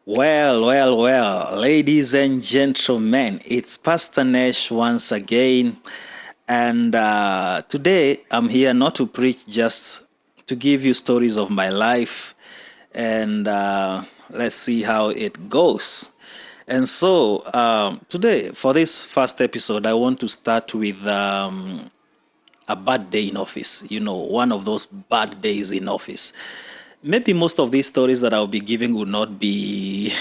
Well, ladies and gentlemen, it's Pastor Nash once again. And today I'm here not to preach, just to give you stories of my life. And let's see how it goes. And so today, for this first episode, I want to start with a bad day in office. One of those bad days in office. Maybe most of these stories that I'll be giving will not be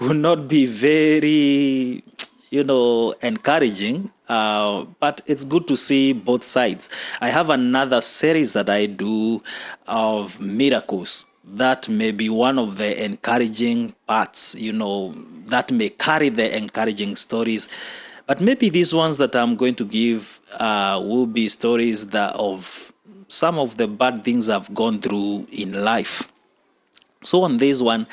will not be very encouraging, but it's good to see both sides. I have another series that I do of miracles that may be one of the encouraging parts, that may carry the encouraging stories. But maybe these ones that I'm going to give will be stories that of some of the bad things I've gone through in life. So on this one,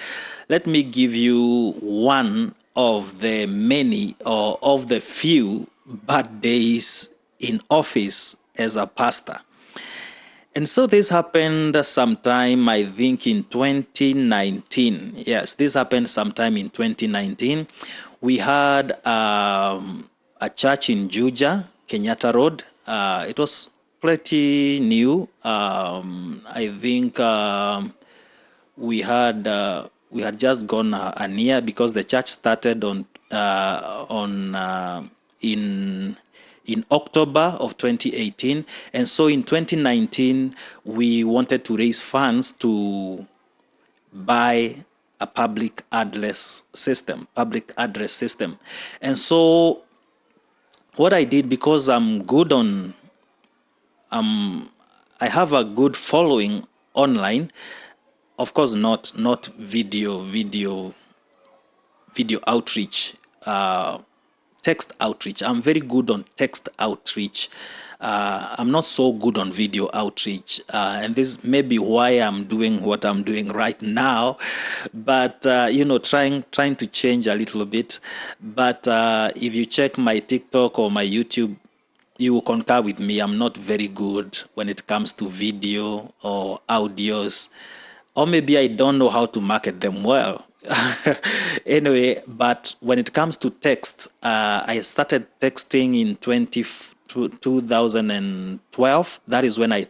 let me give you one of the many or of the few bad days in office as a pastor. And so this happened sometime, I think, in 2019. Yes, this happened sometime in 2019. We had a church in Juja, Kenyatta Road. It was pretty new. I think we had just gone a year because the church started in October of 2018, and so in 2019 we wanted to raise funds to buy a public address system. And so what I did, because I'm good on I have a good following online. Of course, not video outreach, text outreach. I'm very good on text outreach. I'm not so good on video outreach, and this may be why I'm doing what I'm doing right now. But trying to change a little bit. But if you check my TikTok or my YouTube, you will concur with me. I'm not very good when it comes to video or audios, or maybe I don't know how to market them well. Anyway, but when it comes to text, I started texting in 2012. That is when I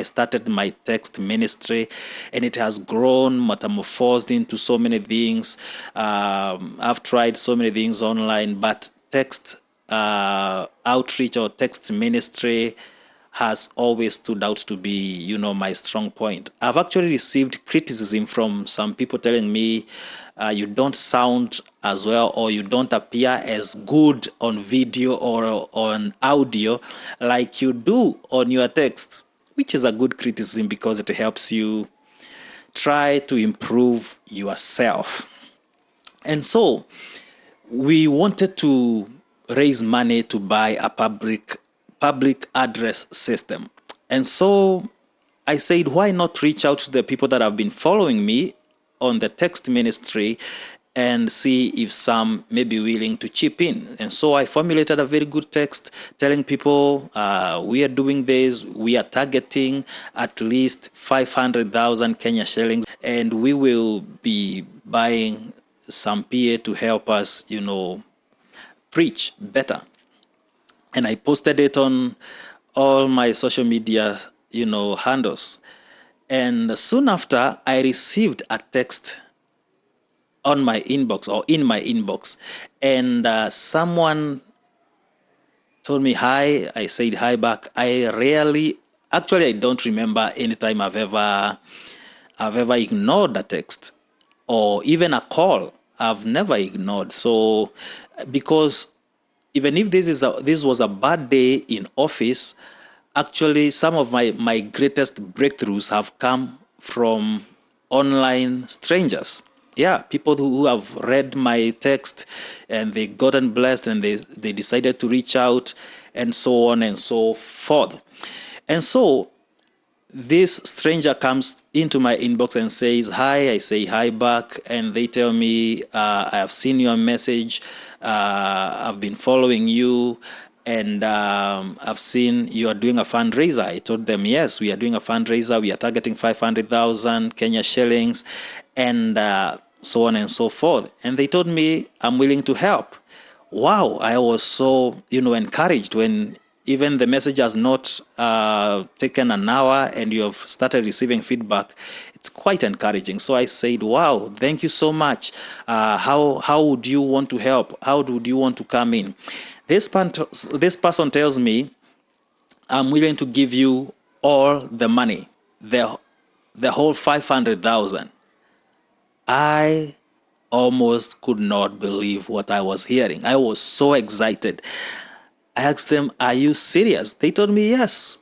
started my text ministry, and it has grown, metamorphosed into so many things. I've tried so many things online, but text outreach or text ministry has always stood out to be, my strong point. I've actually received criticism from some people telling me you don't sound as well, or you don't appear as good on video or on audio like you do on your text, which is a good criticism because it helps you try to improve yourself. And so we wanted to raise money to buy a public address system. And so I said, why not reach out to the people that have been following me on the text ministry and see if some may be willing to chip in. And so I formulated a very good text telling people we are doing this, we are targeting at least 500,000 Kenya shillings, and we will be buying some PA to help us, preach better. And I posted it on all my social media, handles. And soon after, I received a text on my inbox or in my inbox. And someone told me hi. I said hi back. I don't remember any time I've ever ignored a text or even a call. I've never ignored. So because even if this was a bad day in office, actually some of my greatest breakthroughs have come from online strangers. Yeah, people who have read my text and they gotten blessed and they decided to reach out and so on and so forth. And so this stranger comes into my inbox and says hi. I say hi back, and they tell me, I have seen your message, I've been following you, and I've seen you are doing a fundraiser. I told them, yes, we are doing a fundraiser. We are targeting 500,000 Kenya shillings. And so on and so forth. And they told me, I'm willing to help. Wow, I was so, encouraged when even the message has not taken an hour and you have started receiving feedback. It's quite encouraging. So I said, wow, thank you so much. How would you want to help? How would you want to come in? This person tells me, I'm willing to give you all the money, the whole 500,000. I almost could not believe what I was hearing. I was so excited. I asked them, are you serious? They told me, yes.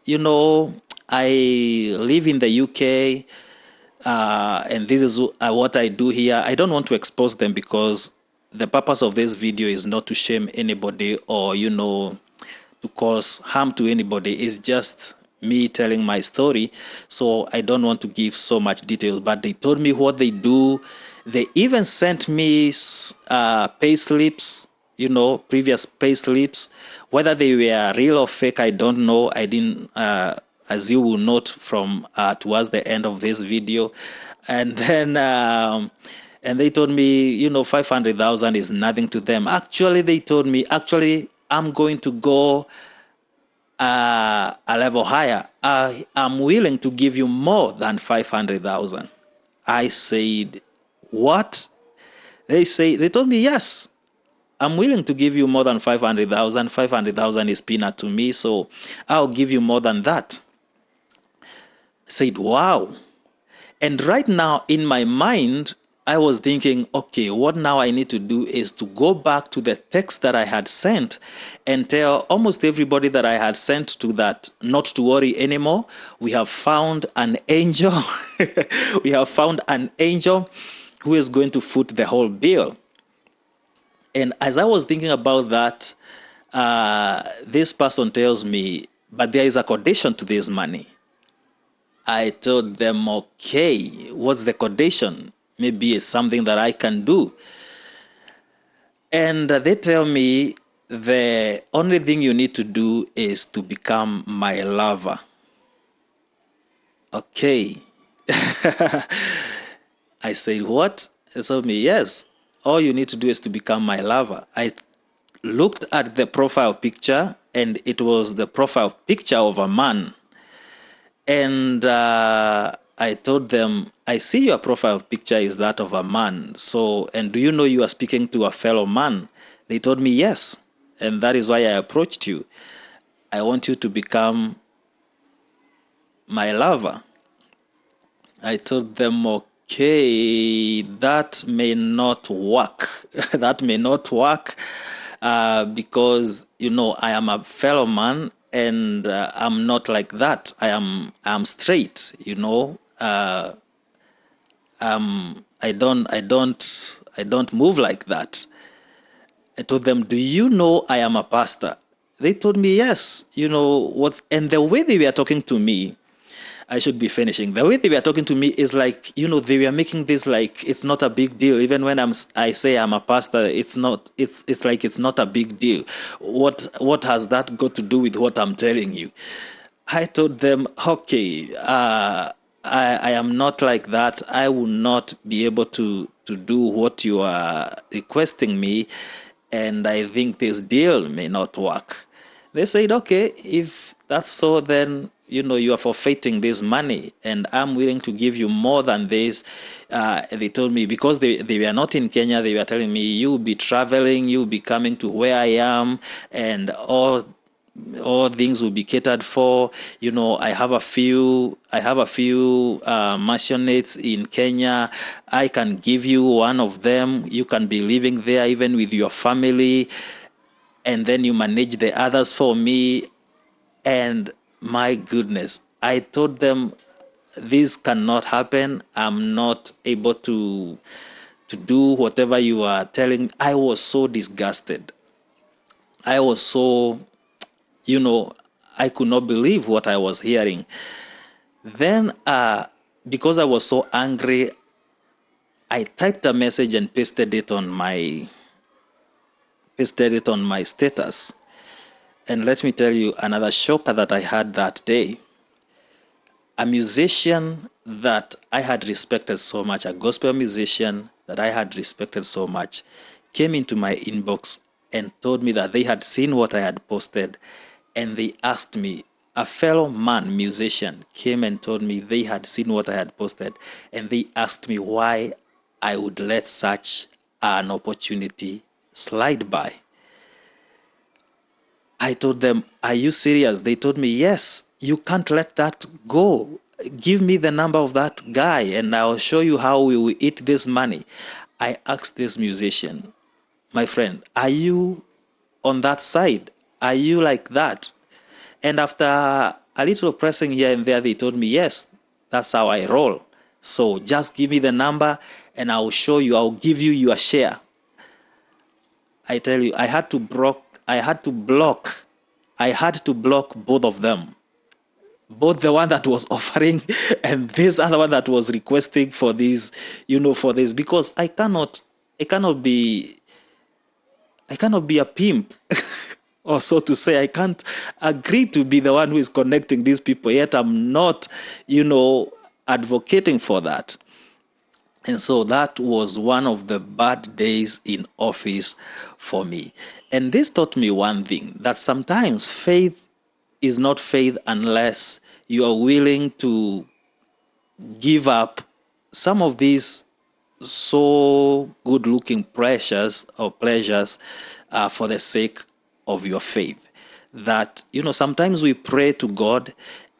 I live in the UK, and this is what I do here. I don't want to expose them because the purpose of this video is not to shame anybody or, to cause harm to anybody. It's just me telling my story. So I don't want to give so much detail, but they told me what they do. They even sent me pay slips, previous pay slips. Whether they were real or fake, I don't know. I didn't, as you will note from towards the end of this video. And then, and they told me, 500,000 is nothing to them. Actually, they told me, I'm going to go a level higher. I'm willing to give you more than 500,000. I said, what? They told me, yes, I'm willing to give you more than 500,000. 500,000 is peanut to me, so I'll give you more than that. I said, wow. And right now in my mind, I was thinking, okay, what now I need to do is to go back to the text that I had sent and tell almost everybody that I had sent to that not to worry anymore. We have found an angel. We have found an angel who is going to foot the whole bill. And as I was thinking about that, this person tells me, but there is a condition to this money. I told them, okay, what's the condition? Maybe it's something that I can do. And they tell me the only thing you need to do is to become my lover. Okay. I said, what? They told me, yes, all you need to do is to become my lover. I looked at the profile picture, and it was the profile picture of a man. And I told them, I see your profile picture is that of a man. So, and do you know you are speaking to a fellow man? They told me, yes. And that is why I approached you. I want you to become my lover. I told them, okay, that may not work. That may not work because, I am a fellow man. And I'm not like that. I'm straight, I don't move like that. I told them, do you know I am a pastor? They told me, yes. And the way they were talking to me, I should be finishing. The way they were talking to me is like, they were making this like it's not a big deal. Even when I say I'm a pastor, it's not. It's like it's not a big deal. What has that got to do with what I'm telling you? I told them, okay, I am not like that. I will not be able to do what you are requesting me, and I think this deal may not work. They said, okay, if that's so, then you are forfeiting this money, and I'm willing to give you more than this. They told me, because they were not in Kenya, they were telling me, you'll be traveling, you'll be coming to where I am, and all things will be catered for. I have a few missionaries in Kenya. I can give you one of them. You can be living there even with your family, and then you manage the others for me. And my goodness, I told them, this cannot happen. I'm not able to do whatever you are telling. I was so disgusted. I was so, I could not believe what I was hearing. Then, because I was so angry, I typed a message and pasted it on my status. And let me tell you another shocker that I had that day. A musician that I had respected so much, a gospel musician that I had respected so much came into my inbox and told me that they had seen what I had posted, and they asked me, a fellow man, musician, came and told me they had seen what I had posted, and they asked me why I would let such an opportunity slide by. I told them, are you serious? They told me, yes, you can't let that go. Give me the number of that guy and I'll show you how we will eat this money. I asked this musician, my friend, are you on that side? Are you like that? And after a little pressing here and there, they told me, yes, that's how I roll. So just give me the number and I'll show you, I'll give you your share. I tell you, I had to block both of them. Both the one that was offering and this other one that was requesting for this, because I cannot be a pimp. Or so to say, I can't agree to be the one who is connecting these people, yet I'm not, advocating for that. And so that was one of the bad days in office for me. And this taught me one thing, that sometimes faith is not faith unless you are willing to give up some of these so good-looking pleasures for the sake of your faith. That, sometimes we pray to God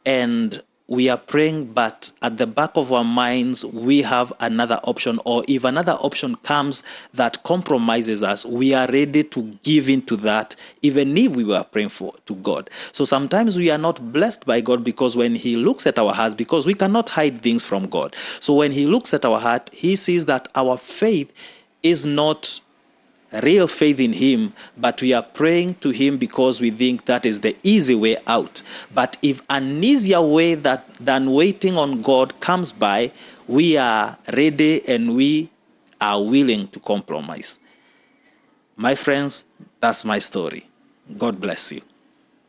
and we are praying, but at the back of our minds, we have another option, or if another option comes that compromises us, we are ready to give into that, even if we were praying to God. So sometimes we are not blessed by God, because when He looks at our hearts, because we cannot hide things from God. So when He looks at our heart, He sees that our faith is not real faith in Him, but we are praying to Him because we think that is the easy way out. But if an easier way than waiting on God comes by, we are ready and we are willing to compromise. My friends, that's my story. God bless you.